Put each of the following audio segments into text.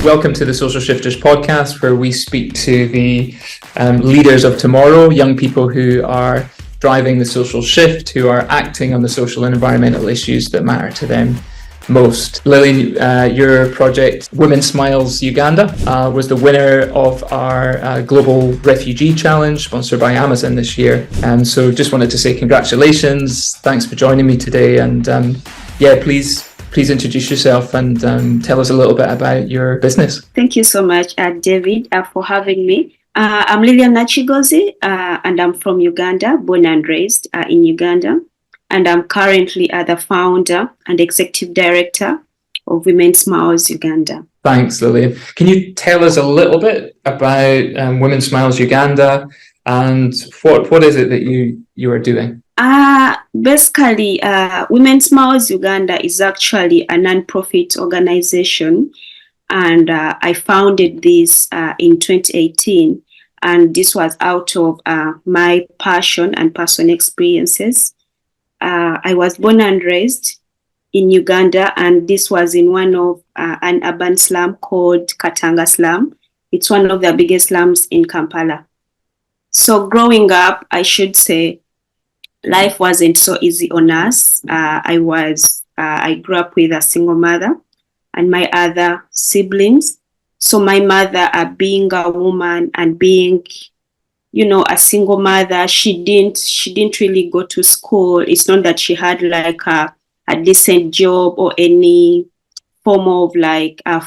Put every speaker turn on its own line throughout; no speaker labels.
Welcome to the Social Shifters podcast, where we speak to the leaders of tomorrow, young people who are driving the social shift, who are acting on the social and environmental issues that matter to them most. Lilian, your project, Women Smiles Uganda, was the winner of our Global Refugee Challenge, sponsored by Amazon this year. And so just wanted to say congratulations. Thanks for joining me today. And please introduce yourself and tell us a little bit about your business.
Thank you so much, David, for having me. I'm Lilian Nakigozi, and I'm from Uganda, born and raised in Uganda. And I'm currently the founder and executive director of Women Smiles Uganda.
Thanks, Lilian. Can you tell us a little bit about Women Smiles Uganda and what is it that you are doing?
Basically, Women Smiles Uganda is actually a non-profit organization, and I founded this in 2018, and this was out of my passion and personal experiences. I was born and raised in Uganda, and this was in one of an urban slum called Katanga slum. It's one of the biggest slums in Kampala. So growing up, I should say, life wasn't so easy on us. I grew up with a single mother and my other siblings. So my mother, being a woman and being, a single mother, she didn't really go to school. It's not that she had like a decent job or any form of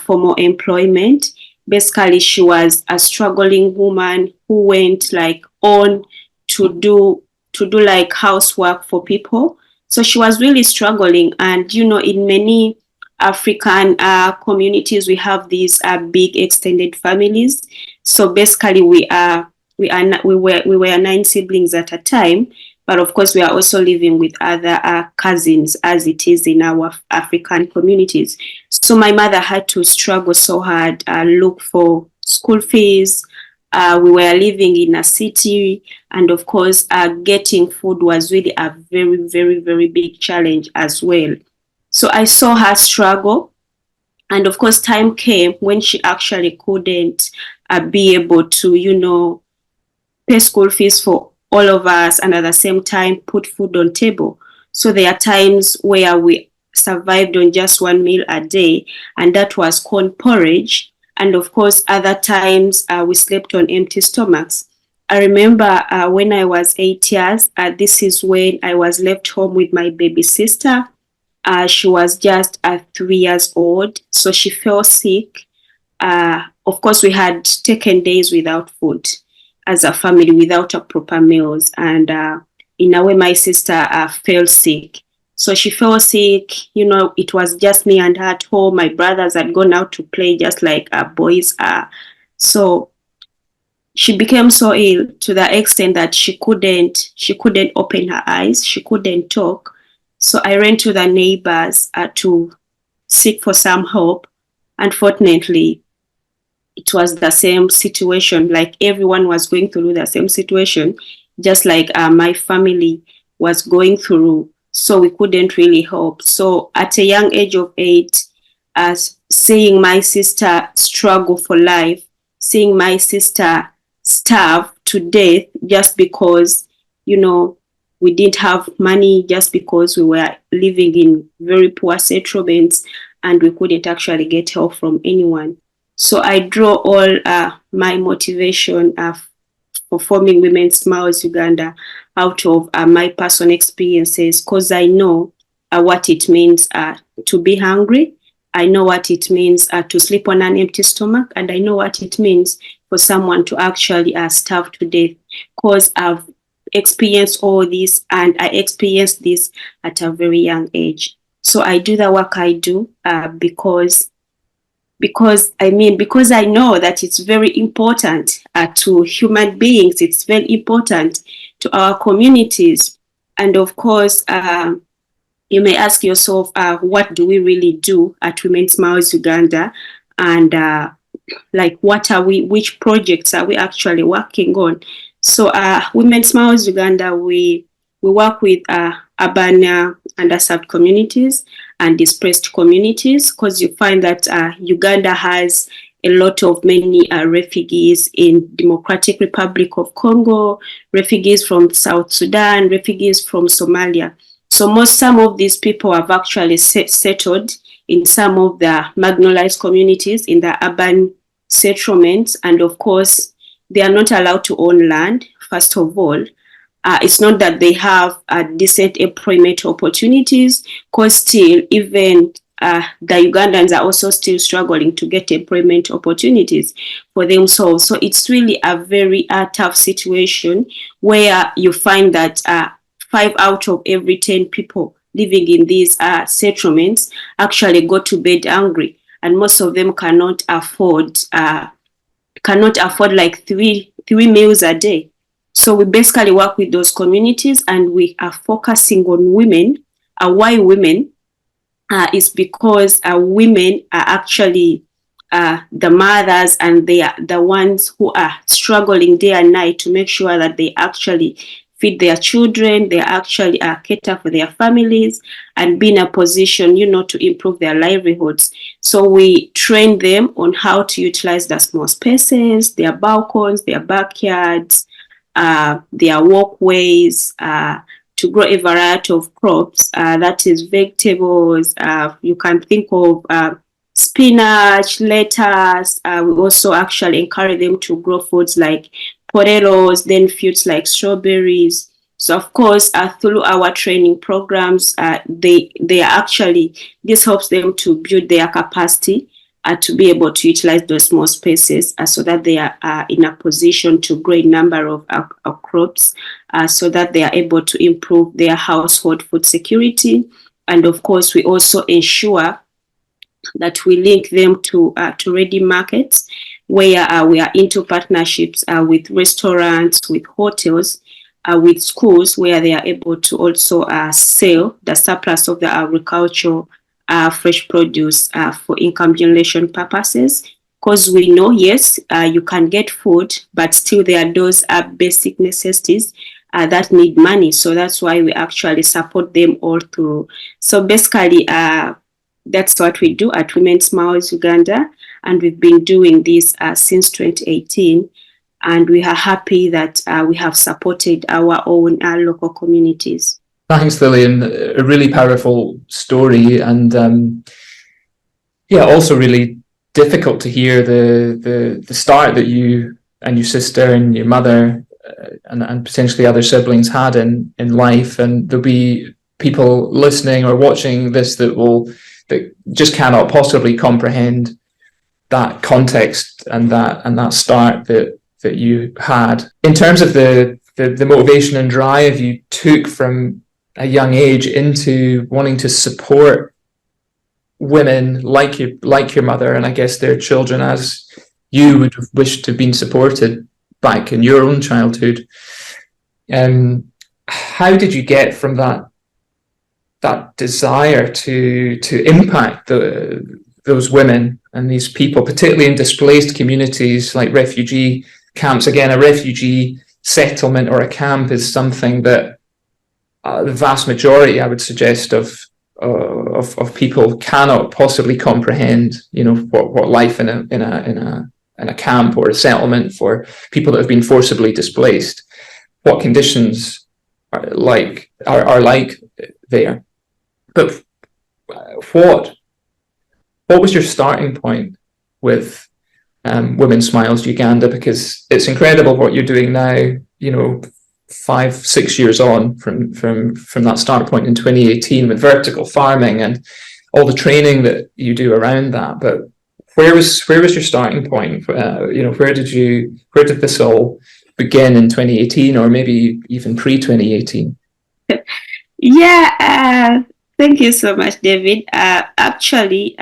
formal employment. Basically, she was a struggling woman who went on to do like housework for people. So she was really struggling. And, in many African communities, we have these big extended families. So basically we were 9 siblings at a time, but of course we are also living with other cousins, as it is in our African communities. So my mother had to struggle so hard, look for school fees. We were living in a city, and of course getting food was really a very, very, very big challenge as well. So I saw her struggle, and of course time came when she actually couldn't be able to, pay school fees for all of us, and at the same time put food on table. So there are times where we survived on just one meal a day, and that was corn porridge. And of course, other times we slept on empty stomachs. I remember when I was 8 years, this is when I was left home with my baby sister. She was just 3 years old, so she fell sick. Of course, we had taken days without food as a family, without a proper meals. And in a way, my sister fell sick. So she fell sick, it was just me and her at home. My brothers had gone out to play just like boys are. So she became so ill to the extent that she couldn't open her eyes. She couldn't talk. So I ran to the neighbors to seek for some help. Unfortunately, it was the same situation. Like everyone was going through the same situation, just like my family was going through. So we couldn't really help. So at a young age of 8, seeing my sister struggle for life, seeing my sister starve to death just because, we didn't have money, just because we were living in very poor settlements and we couldn't actually get help from anyone. So I draw all my motivation for forming Women Smiles Uganda out of my personal experiences, because I know what it means to be hungry. I know what it means to sleep on an empty stomach, and I know what it means for someone to actually starve to death, because I've experienced all this, and I experienced this at a very young age. So I do the work I do because I know that it's very important to human beings. It's very important to our communities. And of course, you may ask yourself, what do we really do at Women Smiles Uganda? And which projects are we actually working on? So Women Smiles Uganda, we work with urban underserved communities and displaced communities, because you find that Uganda has a lot of many refugees in Democratic Republic of Congo, refugees from South Sudan, refugees from Somalia. So some of these people have actually settled in some of the marginalized communities in the urban settlements. And of course, they are not allowed to own land, first of all. It's not that they have decent employment opportunities, because still, even the Ugandans are also still struggling to get employment opportunities for themselves. So it's really a very tough situation where you find that 5 out of every 10 people living in these settlements actually go to bed hungry, and most of them cannot afford like three meals a day. So we basically work with those communities, and we are focusing on women. Why women? Is because women are actually the mothers, and they are the ones who are struggling day and night to make sure that they actually feed their children, they actually cater for their families, and be in a position, to improve their livelihoods. So we train them on how to utilize the small spaces, their balcons, their backyards, their walkways, to grow a variety of crops, that is vegetables. You can think of spinach, lettuce. We also actually encourage them to grow foods like potatoes, then fruits like strawberries. So of course, through our training programs, this helps them to build their capacity to be able to utilize those small spaces so that they are in a position to grow a number of crops, so that they are able to improve their household food security. And of course, we also ensure that we link them to ready markets, where we are into partnerships with restaurants, with hotels, with schools, where they are able to also sell the surplus of the agricultural fresh produce for income generation purposes. Because we know, yes, you can get food, but still there are those basic necessities that need money. So that's why we actually support them all through. So basically, that's what we do at Women Smiles Uganda, and we've been doing this since 2018. And we are happy that we have supported our own local communities.
Thanks, Lilian. A really powerful story, and also really difficult to hear the start that you and your sister and your mother and potentially other siblings had in life. And there'll be people listening or watching this that just cannot possibly comprehend that context and that start that you had. In terms of the motivation and drive you took from a young age into wanting to support women like your mother, and I guess their children, as you would have wished to have been supported back in your own childhood. How did you get from that desire to impact those women and these people, particularly in displaced communities like refugee camps? Again, a refugee settlement or a camp is something that the vast majority, I would suggest, of people cannot possibly comprehend. What life in a camp or a settlement for people that have been forcibly displaced, what conditions are like there. But what was your starting point with Women Smiles Uganda? Because it's incredible what you're doing now, 5-6 years on from that start point in 2018 with vertical farming and all the training that you do around that. But where was your starting point? Where did this all begin in 2018, or maybe even pre-2018?
Yeah, thank you so much, David. Actually,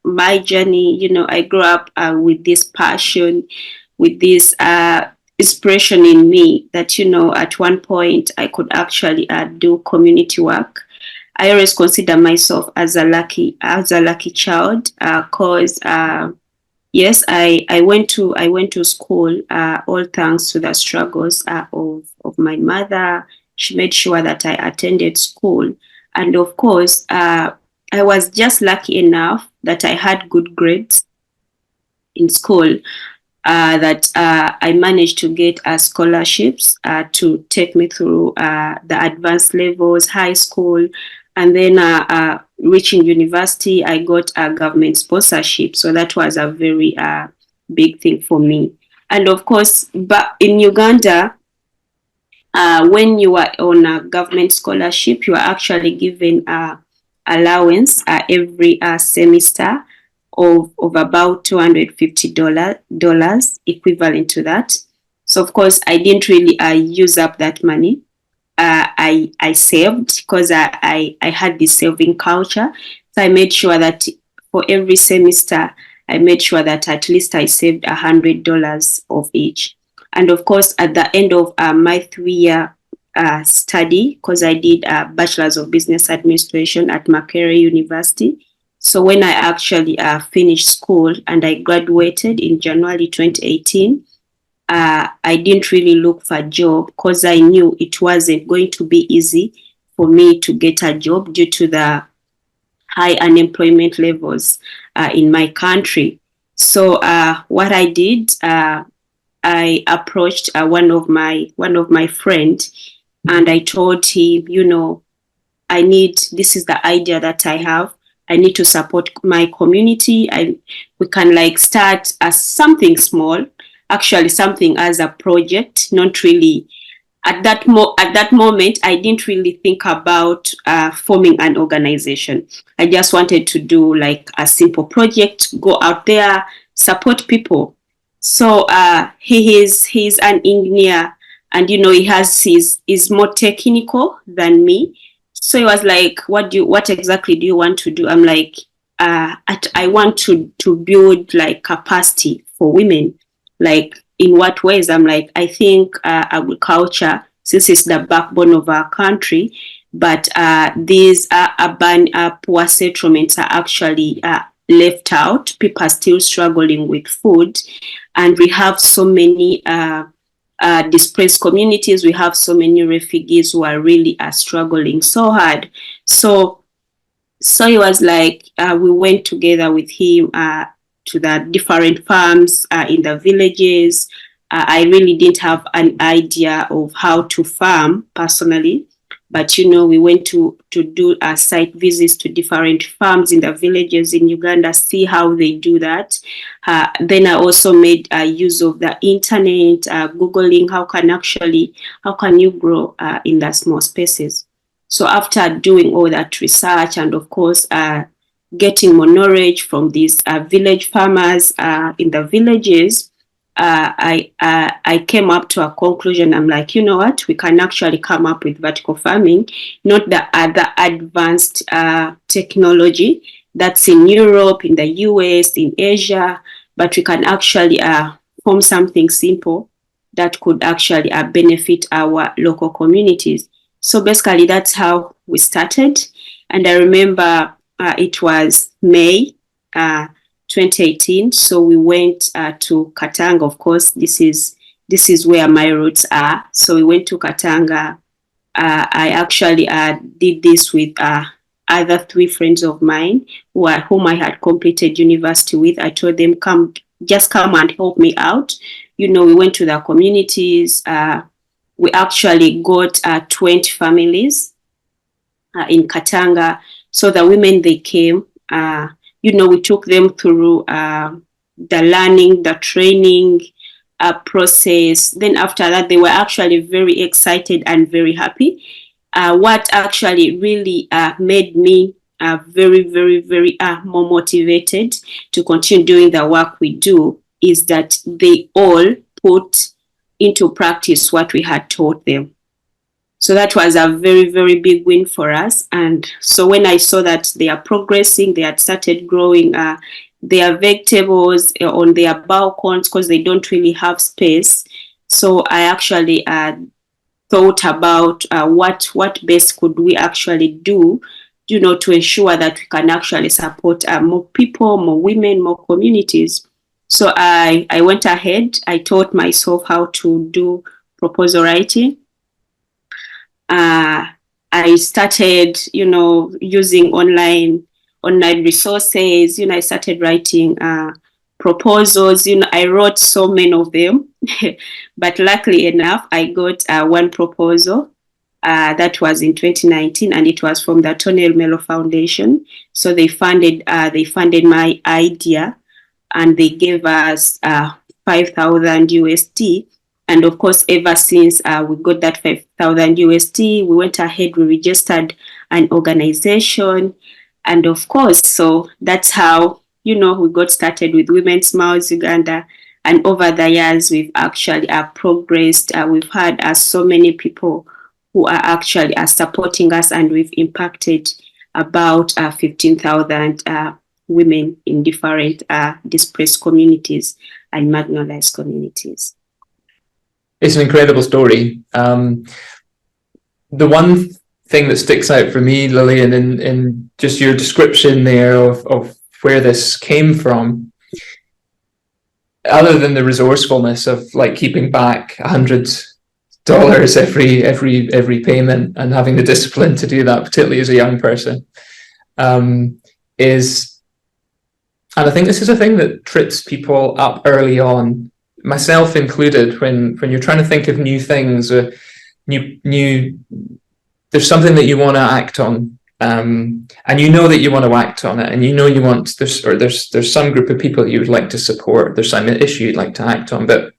my journey, I grew up with this passion, with this inspiration in me that, at one point I could actually do community work. I always consider myself as a lucky child, because yes, I went to school, all thanks to the struggles of my mother. She made sure that I attended school, and of course, I was just lucky enough that I had good grades. in school, that I managed to get scholarships to take me through the advanced levels, high school, and then reaching university, I got a government sponsorship. So that was a very big thing for me. And of course, but in Uganda, when you are on a government scholarship, you are actually given allowance every semester of about $250 equivalent to that. So of course, I didn't really use up that money. I saved because I had this saving culture. So I made sure that for every semester, I made sure that at least I saved $100 of each. And of course, at the end of my 3-year study, because I did a Bachelor's of Business Administration at Makerere University. So when I actually finished school and I graduated in January 2018, I didn't really look for a job because I knew it wasn't going to be easy for me to get a job due to the high unemployment levels in my country. So what I did, I approached one of my friends, and I told him, this is the idea that I have. I need to support my community. We can start as something small, actually something as a project, not really. At that moment, I didn't really think about forming an organization. I just wanted to do a simple project, go out there, support people. So he's an engineer, and he's more technical than me. So he was like, what exactly do you want to do? I'm like, I want to build capacity for women. In what ways? I'm like, I think agriculture, since it's the backbone of our country, but these urban poor settlements are actually left out. People are still struggling with food, and we have so many displaced communities. We have so many refugees who are really struggling so hard. So he was like, we went together with him to the different farms in the villages. I really didn't have an idea of how to farm personally, but we went to do site visits to different farms in the villages in Uganda, see how they do that. Then I also made use of the internet, Googling how can you grow in the small spaces. So after doing all that research, and of course getting more knowledge from these village farmers in the villages, I came up to a conclusion. I'm like, you know what? We can actually come up with vertical farming, not the other advanced technology that's in Europe, in the US, in Asia, but we can actually form something simple that could actually benefit our local communities. So basically, that's how we started. And I remember it was May 2018. So we went to Katanga. Of course, this is where my roots are. So we went to Katanga. I actually did this with other 3 friends of mine whom I had completed university with. I told them, come and help me out. We went to the communities. We actually got 20 families in Katanga. So the women, they came, we took them through the learning, the training process. Then after that, they were actually very excited and very happy. What actually really made me very, very, very more motivated to continue doing the work we do is that they all put into practice what we had taught them. So that was a very, very big win for us. And so when I saw that they are progressing, they had started growing their vegetables on their balcons because they don't really have space. So I actually thought about what best could we actually do, to ensure that we can actually support more people, more women, more communities. So I went ahead. I taught myself how to do proposal writing. I started, using online resources. I started writing proposals. I wrote so many of them, but luckily enough, I got one proposal that was in 2019, and it was from the Tony Melo Foundation. So they funded my idea, and they gave us 5,000 USD. And of course, ever since we got that 5,000 USD, we went ahead, we registered an organization. And of course, so that's how, we got started with Women Smiles Uganda. And over the years, we've actually progressed. We've had so many people who are actually supporting us, and we've impacted about 15,000 women in different displaced communities and marginalized communities.
It's an incredible story. The one thing that sticks out for me, Lilian, in just your description there of where this came from, other than the resourcefulness of like keeping back $100 every payment and having the discipline to do that, particularly as a young person, is, and I think this is a thing that trips people up early on, myself included, when you're trying to think of new things, there's something that you want to act on, and that you want to act on it, and you want there's some group of people that you would like to support, there's some issue you'd like to act on, but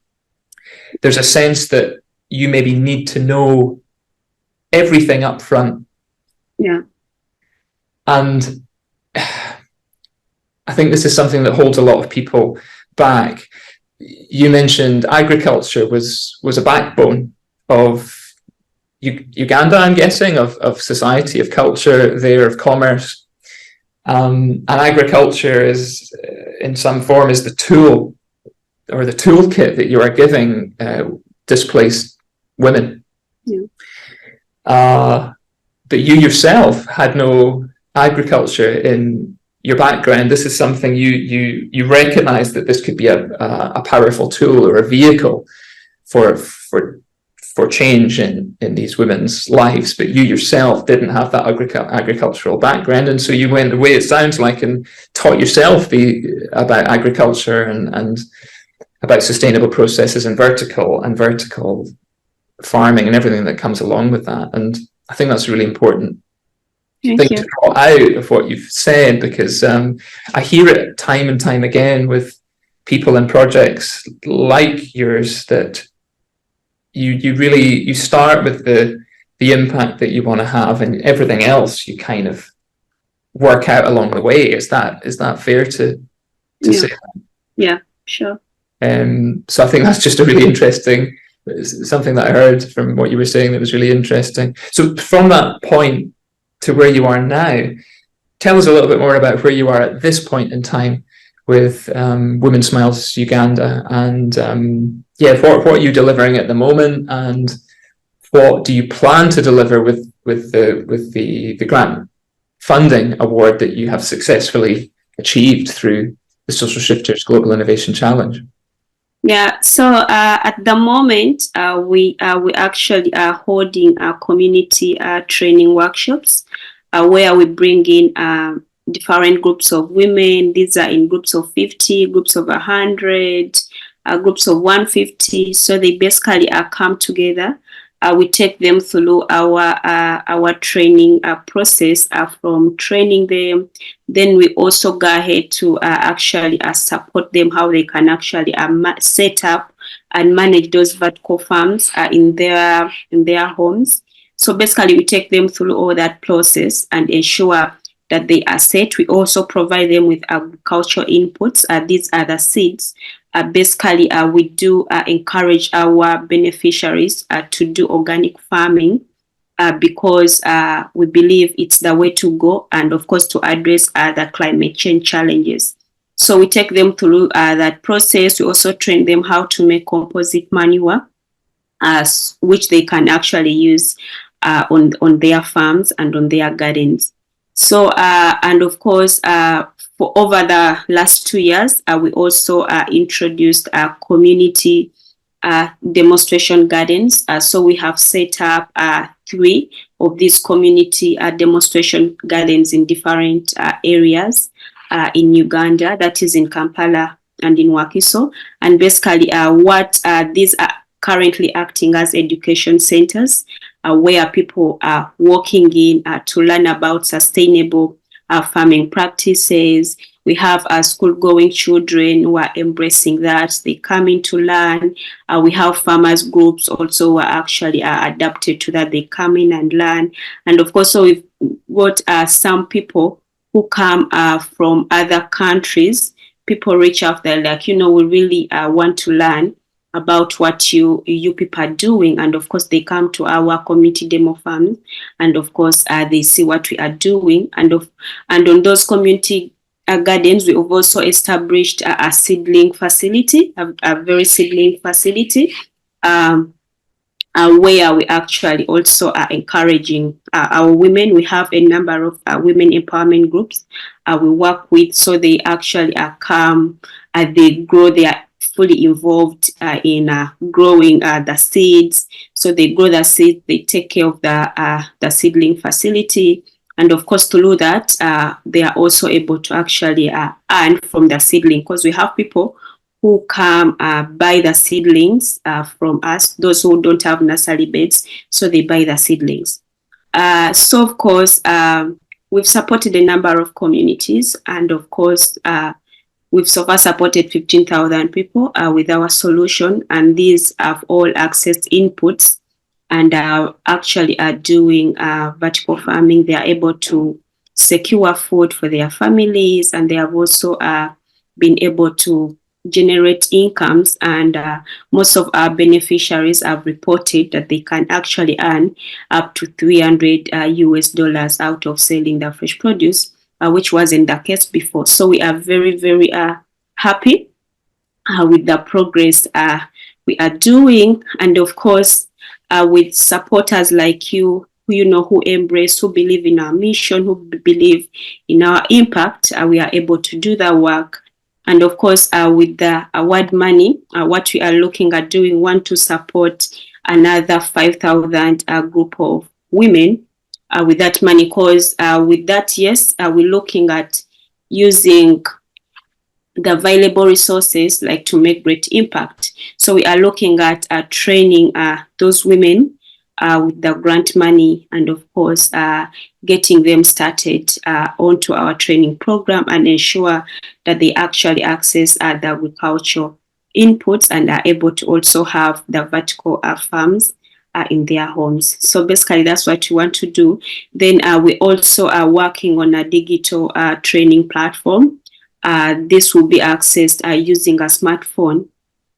there's a sense that you maybe need to know everything up front.
Yeah.
And I think this is something that holds a lot of people back. You mentioned agriculture was a backbone of Uganda, I'm guessing, of society, of culture there, of commerce. And agriculture is, in some form, is the tool or the toolkit that you are giving displaced women.
Yeah.
But you yourself had no agriculture in your background. This is something you recognize that this could be a powerful tool or a vehicle for change in these women's lives, but you yourself didn't have that agricultural background, and so you went the way it sounds like and taught yourself about agriculture and about sustainable processes and vertical farming and everything that comes along with that. And I think that's a really important thing to draw out of what you've said, because I hear it time and time again with people and projects like yours, that you start with the impact that you want to have, and everything else you kind of work out along the way. Is that fair to say that?
Yeah, sure.
So I think that's just a really interesting, something that I heard from what you were saying that was really interesting. So from that point to where you are now, tell us a little bit more about where you are at this point in time with Women Smiles Uganda, and what are you delivering at the moment, and what do you plan to deliver with the grant funding award that you have successfully achieved through the Social Shifters Global Innovation Challenge?
Yeah, so at the moment, we actually are holding community training workshops where we bring in different groups of women. These are in groups of 50, groups of 100, groups of 150. So they basically come together. We take them through our training process from training them. Then we also go ahead to actually support them how they can actually set up and manage those vertical farms in their homes. So basically, we take them through all that process and ensure that they are set. We also provide them with agricultural inputs. These are the seeds. Basically, we do encourage our beneficiaries to do organic farming because we believe it's the way to go, and of course to address the climate change challenges. So we take them through that process. We also train them how to make composite manure, which they can actually use on their farms and on their gardens. So, and of course, for over the last 2 years, we also introduced community demonstration gardens. So we have set up 3 of these community demonstration gardens in different areas in Uganda. That is in Kampala, and in Wakiso. And basically what these are currently acting as education centers where people are walking in to learn about sustainable farming practices. We have school-going children who are embracing that. They come in to learn. We have farmers groups also who are actually adapted to that. They come in and learn. And of course, so we've got some people who come from other countries. People reach out there like, we really want to learn about what you people are doing. And of course, they come to our community demo farms. And of course, they see what we are doing. And on those community gardens, we have also established a seedling facility, a very seedling facility, where we actually also are encouraging our women. We have a number of women empowerment groups we work with, so they actually come, they grow, they are fully involved in growing the seeds. So they grow the seeds, they take care of the seedling facility. And of course, to do that, they are also able to actually earn from the seedling, because we have people who come buy the seedlings from us, those who don't have nursery beds, so they buy the seedlings. So of course, we've supported a number of communities, and of course, we've so far supported 15,000 people with our solution, and these have all accessed inputs and actually are doing vertical farming. They are able to secure food for their families, and they have also been able to generate incomes, and most of our beneficiaries have reported that they can actually earn up to $300 out of selling the fresh produce, which wasn't the case before. So we are very, very happy with the progress we are doing. And of course, with supporters like you, who embrace, who believe in our mission, who believe in our impact, we are able to do the work. And of course, with the award money, what we are looking at doing, want to support another 5,000 group of women with that money, because with that, yes, we're looking at using the available resources like to make great impact. So we are looking at training those women with the grant money, and of course getting them started onto our training program and ensure that they actually access the agricultural inputs and are able to also have the vertical farms in their homes. So basically that's what we want to do. Then we also are working on a digital training platform. This will be accessed using a smartphone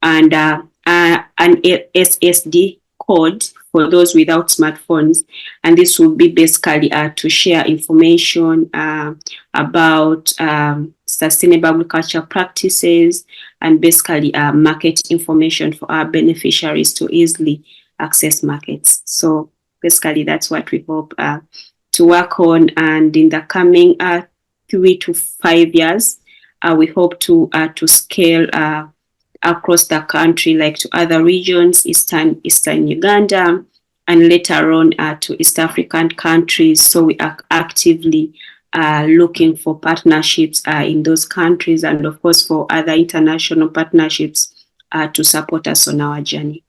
and an SSD code for those without smartphones. And this will be basically to share information about sustainable agriculture practices and basically market information for our beneficiaries to easily access markets. So basically that's what we hope to work on. And in the coming 3 to 5 years, we hope to scale across the country, like to other regions, Eastern Uganda, and later on to East African countries. So we are actively looking for partnerships in those countries, and of course for other international partnerships to support us on our journey.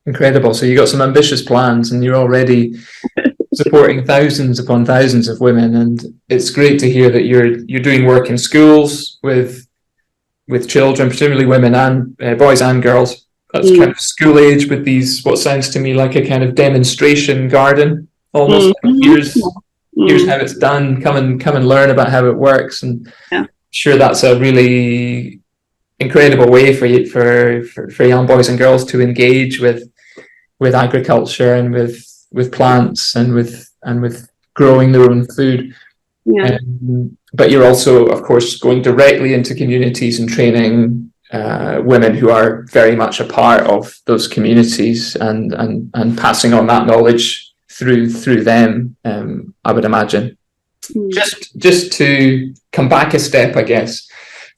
Incredible. So you got some ambitious plans, and you're already supporting thousands upon thousands of women. And it's great to hear that you're doing work in schools with children, particularly women and boys and girls. That's kind of school age, with these, what sounds to me like a kind of demonstration garden, almost. Here's how it's done. Come and learn about how it works. And sure, that's a really incredible way for young boys and girls to engage with agriculture and with plants and with growing their own food. But you're also, of course, going directly into communities and training women who are very much a part of those communities and passing on that knowledge through them, I would imagine. Just to come back a step, I guess,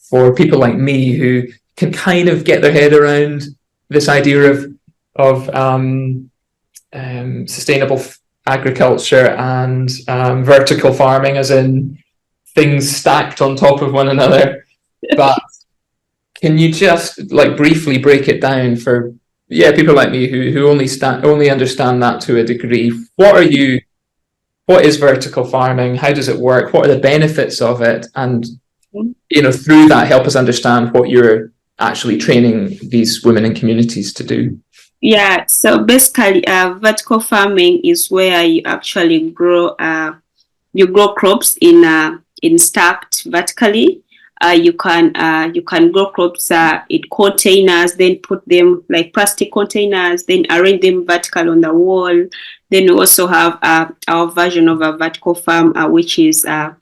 for people like me who can kind of get their head around this idea of sustainable agriculture and vertical farming, as in things stacked on top of one another. But Can you just like briefly break it down for people like me who only understand that to a degree? What is vertical farming? How does it work? What are the benefits of it? And through that, help us understand what you're actually training these women and communities to do.
Yeah, so basically, vertical farming is where you actually grow crops in stacked vertically. You can grow crops in containers, then put them like plastic containers, then arrange them vertical on the wall. Then we also have our version of a vertical farm, which is a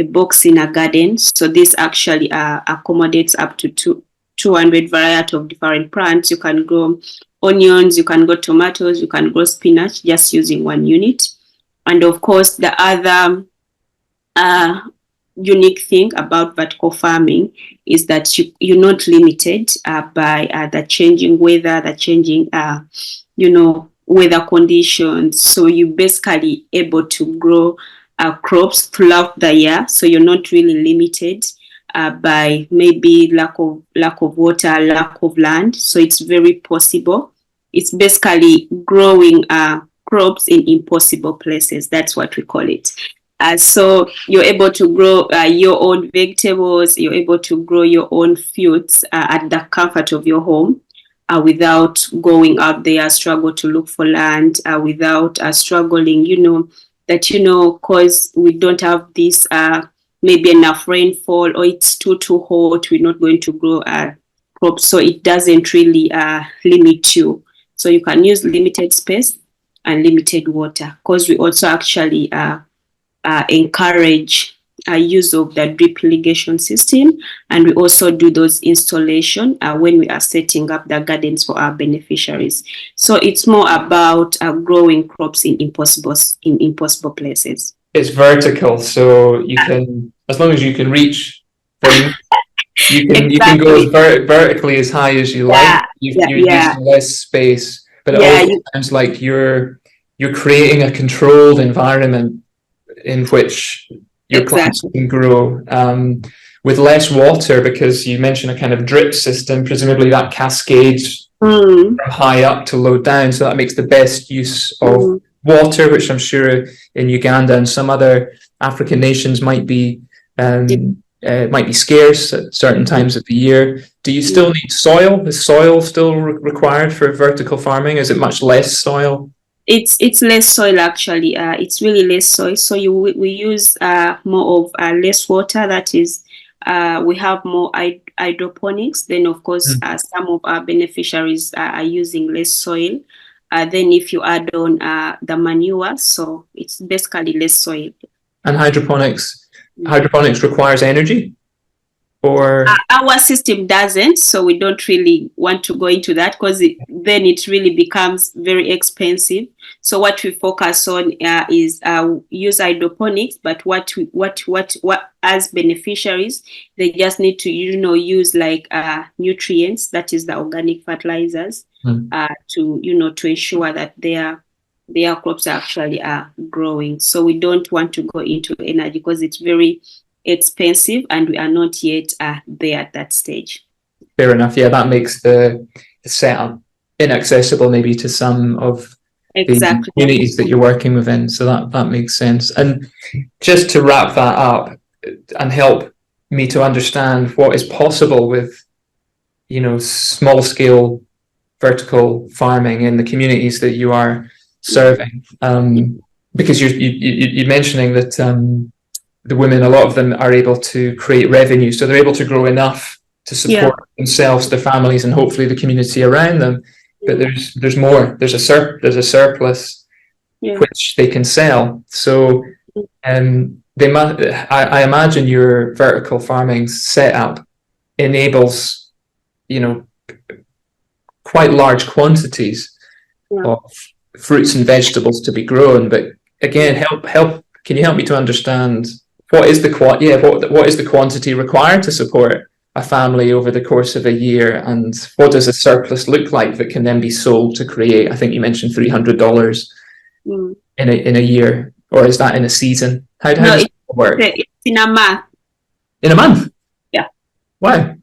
box in a garden. So this actually accommodates up to 200 variety of different plants. You can grow onions, you can grow tomatoes, you can grow spinach just using one unit. And of course, the other unique thing about vertical farming is that you're not limited by the changing weather, the changing, weather conditions. So you're basically able to grow crops throughout the year. So you're not really limited by maybe lack of water, lack of land. So it's very possible. It's basically growing crops in impossible places. That's what we call it. So you're able to grow your own vegetables, you're able to grow your own fruits at the comfort of your home without going out there, struggle to look for land, without struggling, because we don't have this maybe enough rainfall or it's too hot, we're not going to grow crops. So it doesn't really limit you. So you can use limited space and limited water, because we also actually encourage use of the drip irrigation system, and we also do those installation when we are setting up the gardens for our beneficiaries. So it's more about growing crops in impossible places.
It's vertical, so you can, as long as you can reach things, you can go as vertically as high as you like. You're using less space, but it also sounds like you're creating a controlled environment in which your plants can grow with less water, because you mentioned a kind of drip system. Presumably that cascades from high up to low down, so that makes the best use of water, which I'm sure in Uganda and some other African nations might be scarce at certain times of the year. Do you still need soil? Is soil still required for vertical farming? Is it much less soil?
It's less soil actually. It's really less soil. So we use more of less water. That is, we have more hydroponics. Then of course some of our beneficiaries are using less soil. Then if you add on the manure, so it's basically less soil. And
hydroponics requires energy? Or
our system doesn't, so we don't really want to go into that, because then it really becomes very expensive. So what we focus on is use hydroponics, but what as beneficiaries, they just need to use like nutrients, that is the organic fertilizers, to ensure that their crops actually are growing. So we don't want to go into energy because it's very expensive, and we are not yet there at that stage.
Fair enough. Yeah, that makes the setup inaccessible maybe to some of the communities that you're working within. So that makes sense. And just to wrap that up and help me to understand what is possible with, small scale vertical farming in the communities that you are serving, because you're mentioning that the women, a lot of them are able to create revenue, so they're able to grow enough to support themselves, their families, and hopefully the community around them. But there's more. There's a surplus which they can sell. So I imagine your vertical farming setup enables quite large quantities of fruits and vegetables to be grown. But again, can you help me to understand what is the quantity required to support a family over the course of a year, and what does a surplus look like that can then be sold to create? I think you mentioned $300 in a year, or is that in a season? How does it work?
It's in a month.
In a month?
Yeah.
Why?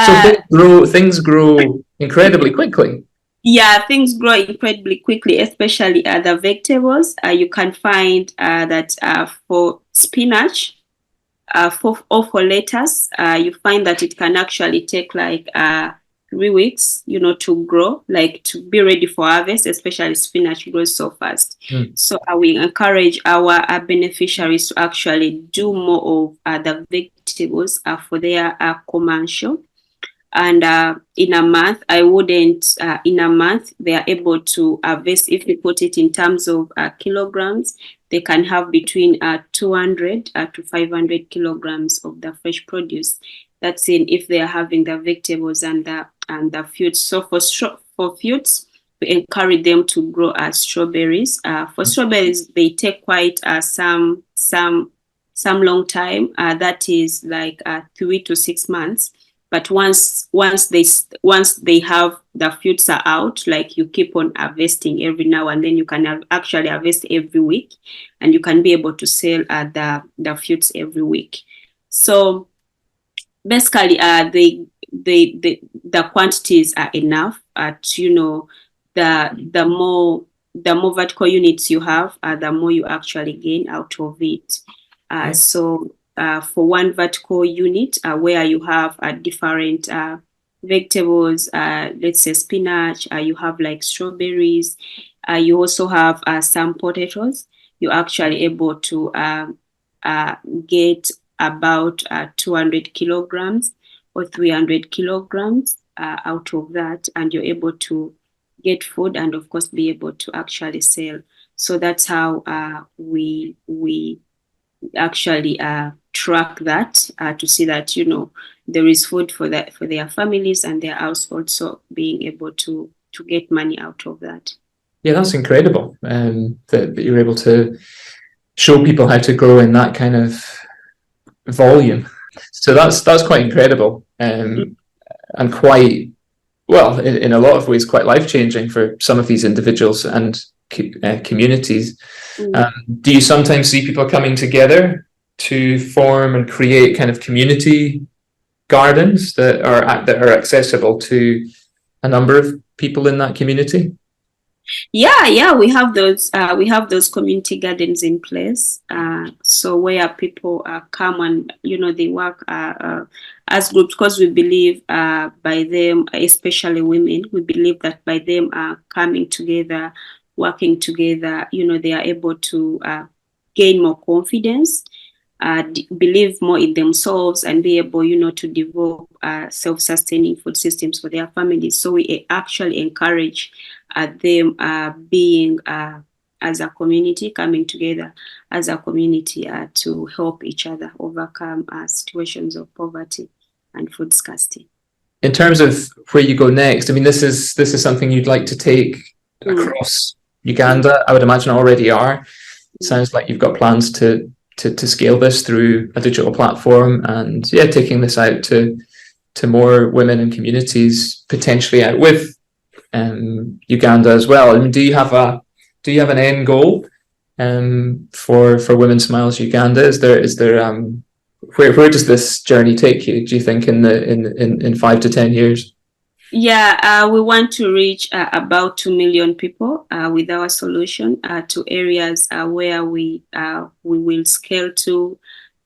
So
Uh,
things grow incredibly quickly.
yeah, things grow incredibly quickly, especially the vegetables. You can find that for spinach, for lettuce, you find that it can actually take like 3 weeks, to grow, like to be ready for harvest, especially spinach grows so fast.
Mm.
So we encourage our beneficiaries to actually do more of the vegetables for their commercial. And in a month, in a month, they are able to harvest, if we put it in terms of kilograms, they can have between 200 to 500 kilograms of the fresh produce. That's in if they are having the vegetables and the fruits. So for fruits, we encourage them to grow strawberries. For strawberries, they take quite some long time. That is like 3 to 6 months. But once they have the fruits are out, like you keep on harvesting every now and then, you can actually harvest every week, and you can be able to sell the fruits every week. So basically, the quantities are enough. The more vertical units you have, the more you actually gain out of it. So for one vertical unit where you have different vegetables, let's say spinach, you have like strawberries, you also have some potatoes, you're actually able to get about 200 kilograms or 300 kilograms out of that, and you're able to get food and of course be able to actually sell. So that's how we actually track that to see that there is food for their families and their households, so being able to get money out of that.
Yeah, that's incredible. That you're able to show people how to grow in that kind of volume. So that's quite incredible, and quite well in a lot of ways quite life changing for some of these individuals and communities. Do you sometimes see people coming together to form and create kind of community gardens that are accessible to a number of people in that community?
Yeah, we have those community gardens in place. So where people come and they work as groups, because we believe by them, especially women, we believe that by them coming together, working together, they are able to gain more confidence, believe more in themselves, and be able, to develop self-sustaining food systems for their families. So we actually encourage them being as a community, coming together as a community to help each other overcome situations of poverty and food scarcity.
In terms of where you go next, I mean, this is something you'd like to take across Uganda. I would imagine already are. Sounds like you've got plans to scale this through a digital platform, and taking this out to more women and communities, potentially out with Uganda as well. I mean, do you have an end goal for Women Smiles Uganda? Is there where does this journey take you, do you think, in 5 to 10 years?
Yeah, we want to reach about 2 million people with our solution to areas where we will scale to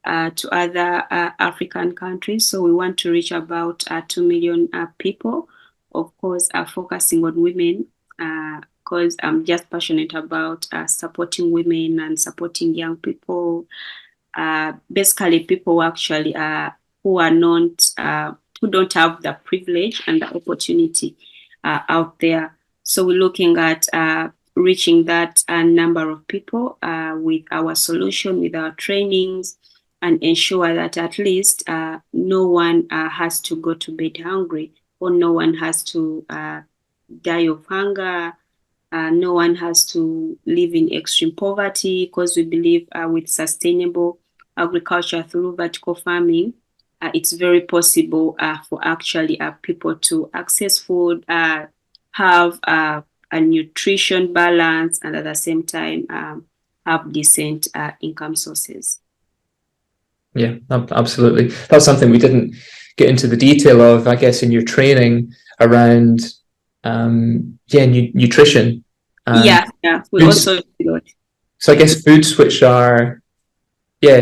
other African countries. So we want to reach about 2 million people. Of course, focusing on women, because I'm just passionate about supporting women and supporting young people. Basically, people actually who are not who don't have the privilege and the opportunity out there. So we're looking at reaching that number of people with our solution, with our trainings, and ensure that at least no one has to go to bed hungry, or no one has to die of hunger. No one has to live in extreme poverty, because we believe with sustainable agriculture through vertical farming, it's very possible for actually people to access food, have a nutrition balance, and at the same time have decent income sources.
Yeah, absolutely. That's something we didn't get into the detail of, I guess, in your training around, nutrition and
Yeah. We
foods.
also do that.
So I guess foods which are,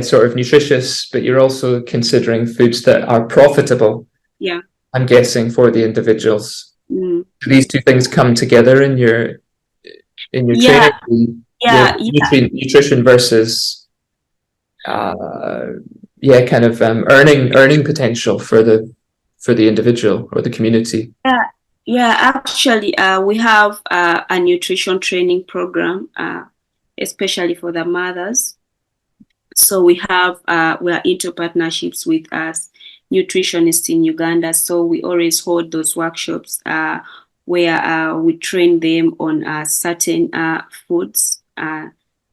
sort of nutritious, but you're also considering foods that are profitable,
Yeah.
I'm guessing, for the individuals.
Mm.
Do these two things come together in your
Yeah.
training?
Yeah. Yeah.
Nutrition versus uh, kind of earning potential for the individual or the community.
Yeah. Yeah. Actually, we have a nutrition training program, especially for the mothers. So we are into partnerships with us nutritionists in Uganda. So we always hold those workshops where we train them on certain foods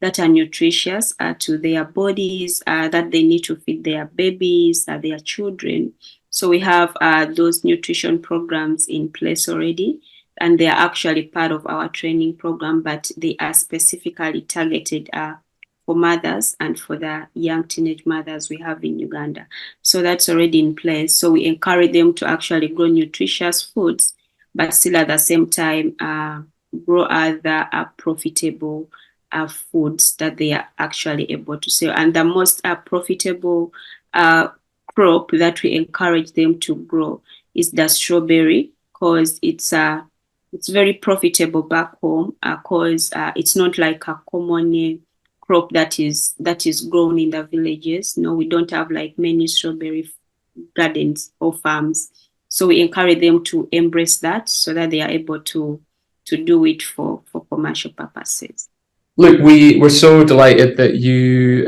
that are nutritious to their bodies, that they need to feed their babies, their children. So we have those nutrition programs in place already, and they are actually part of our training program, but they are specifically targeted for mothers and for the young teenage mothers we have in Uganda. So that's already in place. So we encourage them to actually grow nutritious foods, but still at the same time grow other profitable foods that they are actually able to sell. And the most profitable crop that we encourage them to grow is the strawberry, because it's very profitable back home, because it's not like a common crop that is grown in the villages. No, we don't have like many strawberry gardens or farms. So we encourage them to embrace that so that they are able to do it for commercial purposes.
Look, we were so delighted that you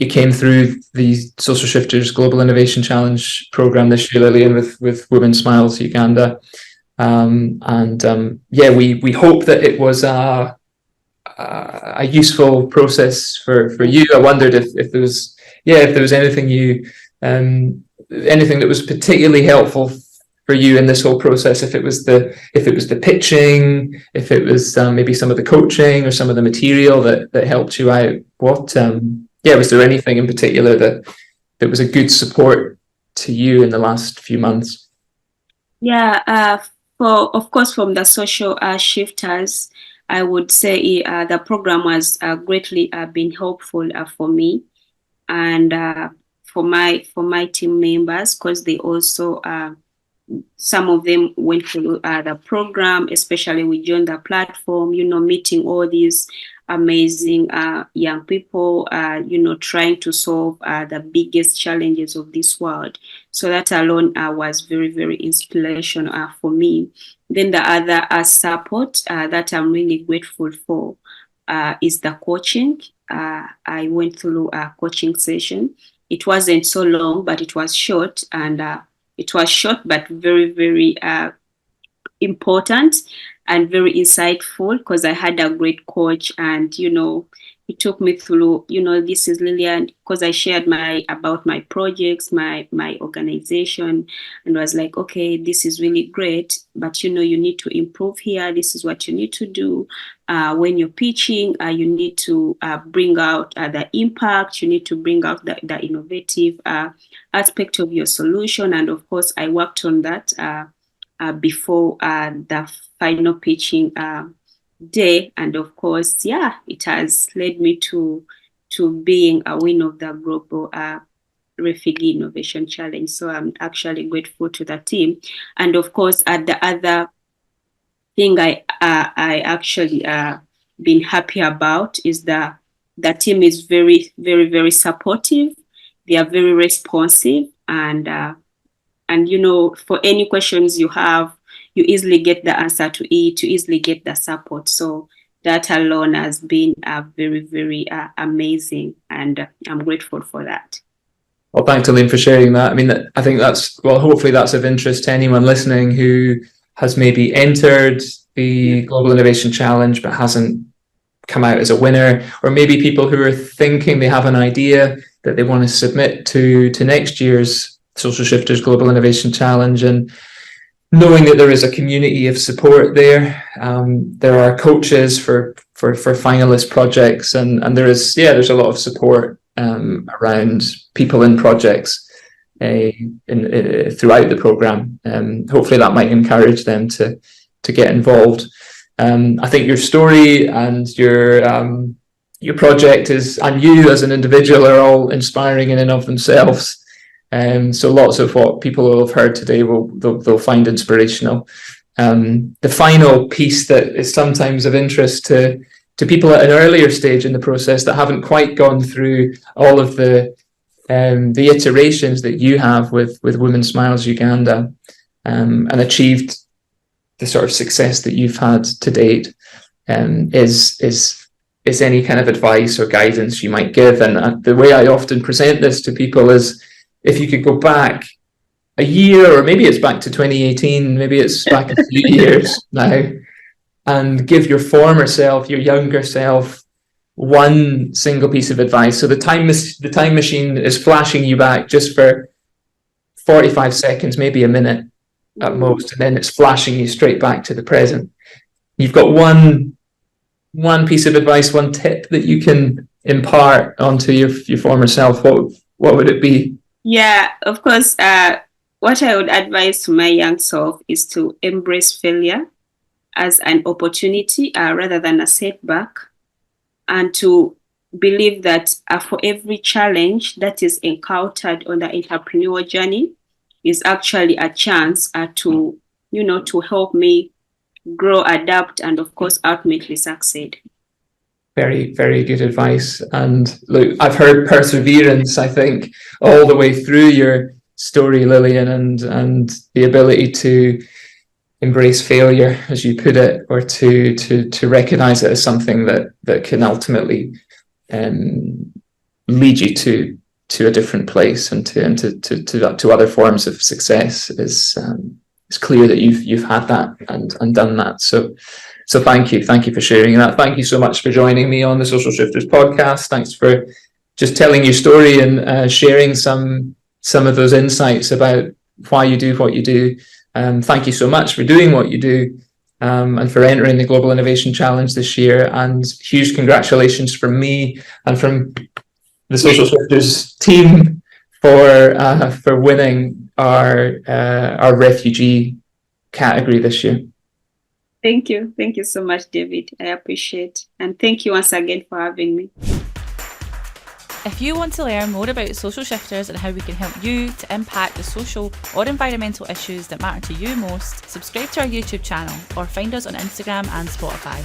came through the Social Shifters Global Innovation Challenge program this year, Lilian, with Women Smiles Uganda, we hope that it was a useful process for you. I wondered if there was anything anything that was particularly helpful for you in this whole process, if it was the pitching, if it was maybe some of the coaching or some of the material that helped you out. Was there anything in particular that was a good support to you in the last few months?
Of course, from the social shifters, I would say the program has greatly been helpful for me and for my team members, because they also some of them went through the program, especially we joined the platform, meeting all these amazing young people, trying to solve the biggest challenges of this world. So that alone was very, very inspirational for me. Then the other support that I'm really grateful for is the coaching. I went through a coaching session. It wasn't so long, but it was short, and it was short but very, very important and very insightful, because I had a great coach, and he took me through, this is Lilian, because I shared about my projects, my organization, and was like, okay, this is really great, but you need to improve here. This is what you need to do when you're pitching. You need to bring out the impact. You need to bring out the innovative aspect of your solution. And of course, I worked on that before the final pitching day, and of course, it has led me to being a winner of the global refugee innovation challenge. So I'm actually grateful to the team, and of course, the other thing I actually been happy about is the team is very, very, very supportive. They are very responsive, and for any questions you have, you easily get the answer to it. You easily get the support. So that alone has been very, very amazing, and I'm grateful for that.
Well, thanks, Elaine, for sharing that. I mean, I think hopefully that's of interest to anyone listening who has maybe entered the Global Innovation Challenge but hasn't come out as a winner, or maybe people who are thinking they have an idea that they want to submit to next year's Social Shifters Global Innovation Challenge, and knowing that there is a community of support there. There are coaches for finalist projects, and there's a lot of support around people in projects throughout the programme. Hopefully that might encourage them to get involved. I think your story and your project and you as an individual are all inspiring in and of themselves. So lots of what people will have heard today they'll find inspirational. The final piece that is sometimes of interest to people at an earlier stage in the process that haven't quite gone through all of the iterations that you have with Women Smiles Uganda, and achieved the sort of success that you've had to date, is any kind of advice or guidance you might give. And the way I often present this to people is, if you could go back a year, or maybe it's back to 2018, maybe it's back a few years now, and give your former self, your younger self, one single piece of advice. So the time machine is flashing you back just for 45 seconds, maybe a minute at most, and then it's flashing you straight back to the present. You've got one piece of advice, one tip that you can impart onto your former self. What would it be?
Yeah, of course. What I would advise to my young self is to embrace failure as an opportunity rather than a setback, and to believe that for every challenge that is encountered on the entrepreneurial journey is actually a chance to help me grow, adapt, and of course ultimately succeed.
Very, very good advice. And look, I've heard perseverance, I think, all the way through your story, Lilian, and the ability to embrace failure, as you put it, or to recognize it as something that can ultimately lead you to a different place and to other forms of success. It's clear that you've had that and done that. So thank you for sharing that. Thank you so much for joining me on the Social Shifters podcast. Thanks for just telling your story and sharing some of those insights about why you do what you do. Thank you so much for doing what you do, and for entering the Global Innovation Challenge this year. And huge congratulations from me and from the Social Shifters team for winning our refugee category this year.
Thank you so much, David. I appreciate, and thank you once again for having me.
If you want to learn more about Social Shifters and how we can help you to impact the social or environmental issues that matter to you most, subscribe to our YouTube channel or find us on Instagram and Spotify.